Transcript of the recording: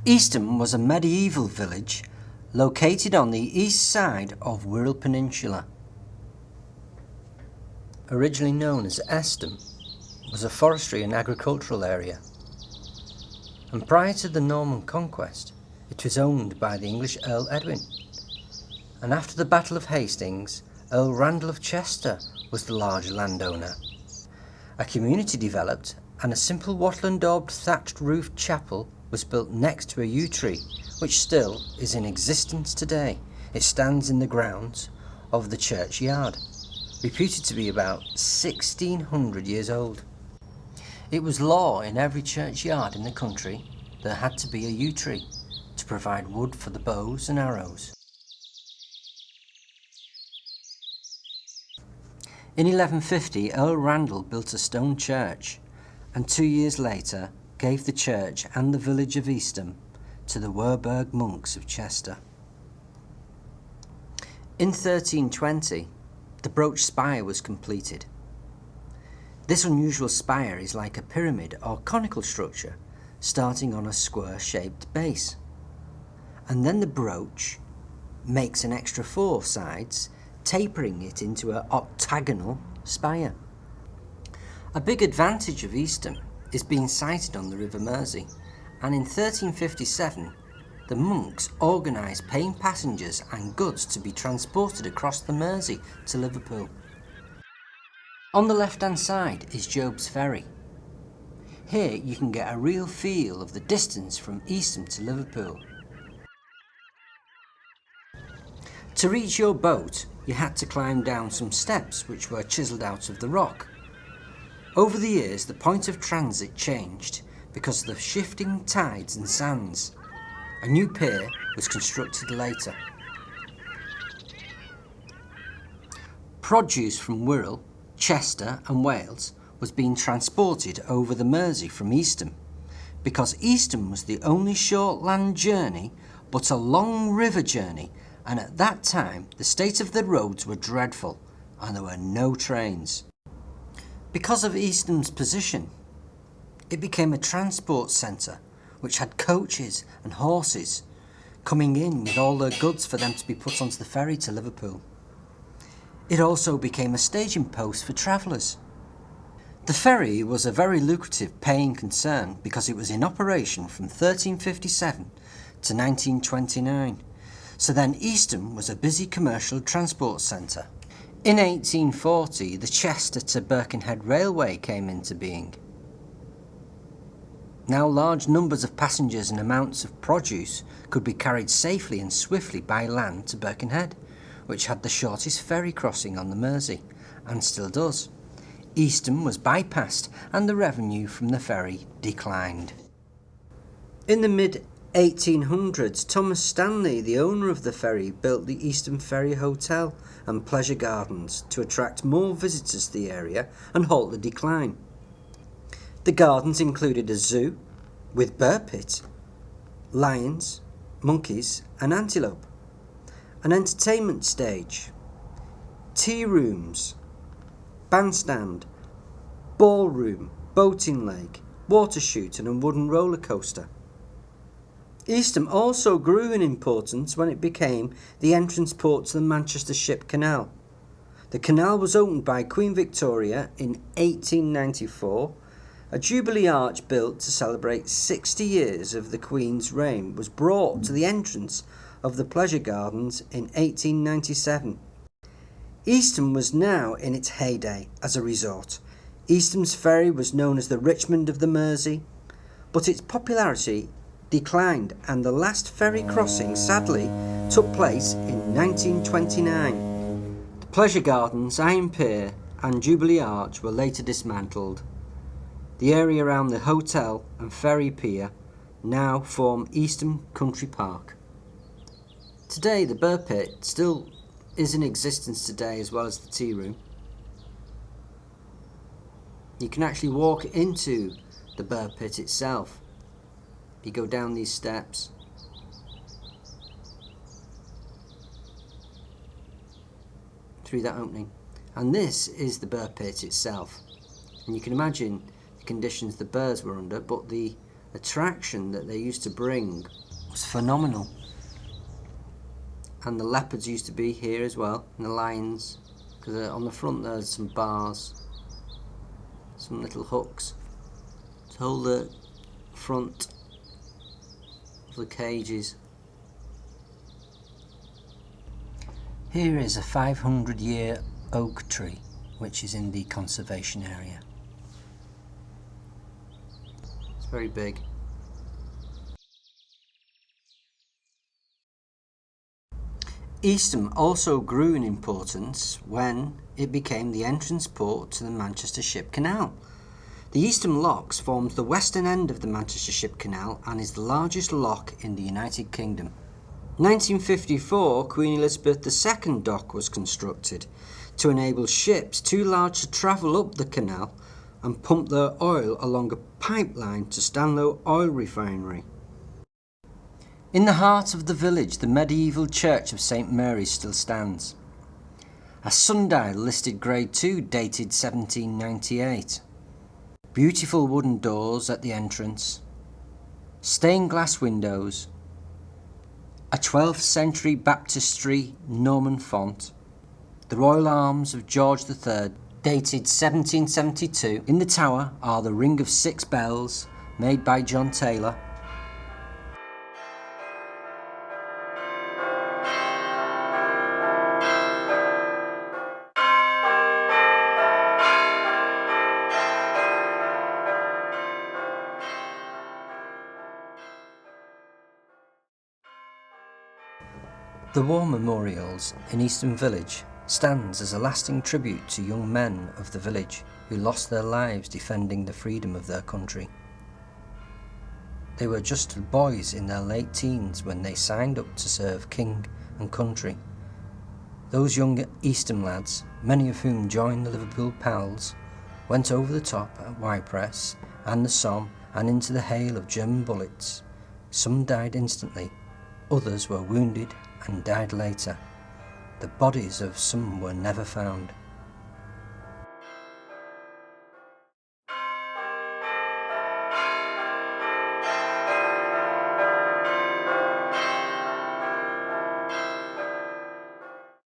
Eastham was a medieval village located on the east side of Wirral Peninsula. Originally known as Eastham, was a forestry and agricultural area, and prior to the Norman conquest it was owned by the English Earl Edwin, and after the Battle of Hastings, Earl Randall of Chester was the large landowner. A community developed and a simple wattle and daubed thatched roofed chapel was built next to a yew tree, which still is in existence today. It stands in the grounds of the churchyard, reputed to be about 1600 years old. It was law in every churchyard in the country there had to be a yew tree to provide wood for the bows and arrows. In 1150, Earl Randall built a stone church, and 2 years later gave the church and the village of Eastham to the Werburgh monks of Chester. In 1320, the Broach spire was completed. This unusual spire is like a pyramid or conical structure starting on a square-shaped base, and then the broach makes an extra 4 sides, tapering it into an octagonal spire. A big advantage of Eastham is being sited on the River Mersey, and in 1357 the monks organised paying passengers and goods to be transported across the Mersey to Liverpool. On the left-hand side is Job's Ferry. Here you can get a real feel of the distance from Eastham to Liverpool. To reach your boat, you had to climb down some steps which were chiselled out of the rock. Over the years, the point of transit changed because of the shifting tides and sands. A new pier was constructed later. Produce from Wirral, Chester and Wales was being transported over the Mersey from Eastham, because Eastham was the only short land journey but a long river journey, and at that time the state of the roads were dreadful and there were no trains. Because of Eastham's position, it became a transport centre which had coaches and horses coming in with all their goods for them to be put onto the ferry to Liverpool. It also became a staging post for travellers. The ferry was a very lucrative paying concern because it was in operation from 1357 to 1929, so then Eastham was a busy commercial transport centre. In 1840, the Chester to Birkenhead Railway came into being. Now large numbers of passengers and amounts of produce could be carried safely and swiftly by land to Birkenhead, which had the shortest ferry crossing on the Mersey, and still does. Eastham was bypassed and the revenue from the ferry declined. In the mid-1800s, Thomas Stanley, the owner of the ferry, built the Eastham Ferry Hotel and Pleasure Gardens to attract more visitors to the area and halt the decline. The gardens included a zoo with bear pit, lions, monkeys and antelope, an entertainment stage, tea rooms, bandstand, ballroom, boating lake, water shoot and a wooden roller coaster. Eastham also grew in importance when it became the entrance port to the Manchester Ship Canal. The canal was opened by Queen Victoria in 1894. A Jubilee arch built to celebrate 60 years of the Queen's reign was brought to the entrance of the Pleasure Gardens in 1897. Eastham was now in its heyday as a resort. Eastham's ferry was known as the Richmond of the Mersey, but its popularity declined and the last ferry crossing sadly took place in 1929. The Pleasure Gardens, Iron Pier and Jubilee Arch were later dismantled. The area around the hotel and ferry pier now form Eastham Country Park. Today the bear pit still is in existence today, as well as the tea room. You can actually walk into the bear pit itself. You go down these steps through that opening, and this is the bear pit itself, and you can imagine the conditions the bears were under, but the attraction that they used to bring was phenomenal. And the leopards used to be here as well, and the lions, because on the front there's some bars, some little hooks to hold the front of the cages. Here is a 500-year oak tree which is in the conservation area. It's very big. Eastham also grew in importance when it became the entrance port to the Manchester Ship Canal. The Eastham Locks forms the western end of the Manchester Ship Canal and is the largest lock in the United Kingdom. 1954, Queen Elizabeth II dock was constructed to enable ships too large to travel up the canal and pump their oil along a pipeline to Stanlow Oil Refinery. In the heart of the village, the medieval church of St Mary's still stands. A sundial listed Grade 2 dated 1798. Beautiful wooden doors at the entrance. Stained glass windows. A 12th century baptistry Norman font. The royal arms of George III dated 1772. In the tower are the ring of 6 bells made by John Taylor. The War Memorials in Eastham Village stands as a lasting tribute to young men of the village who lost their lives defending the freedom of their country. They were just boys in their late teens when they signed up to serve king and country. Those young Eastham lads, many of whom joined the Liverpool Pals, went over the top at Ypres and the Somme and into the hail of German bullets. Some died instantly, others were wounded and died later. The bodies of some were never found.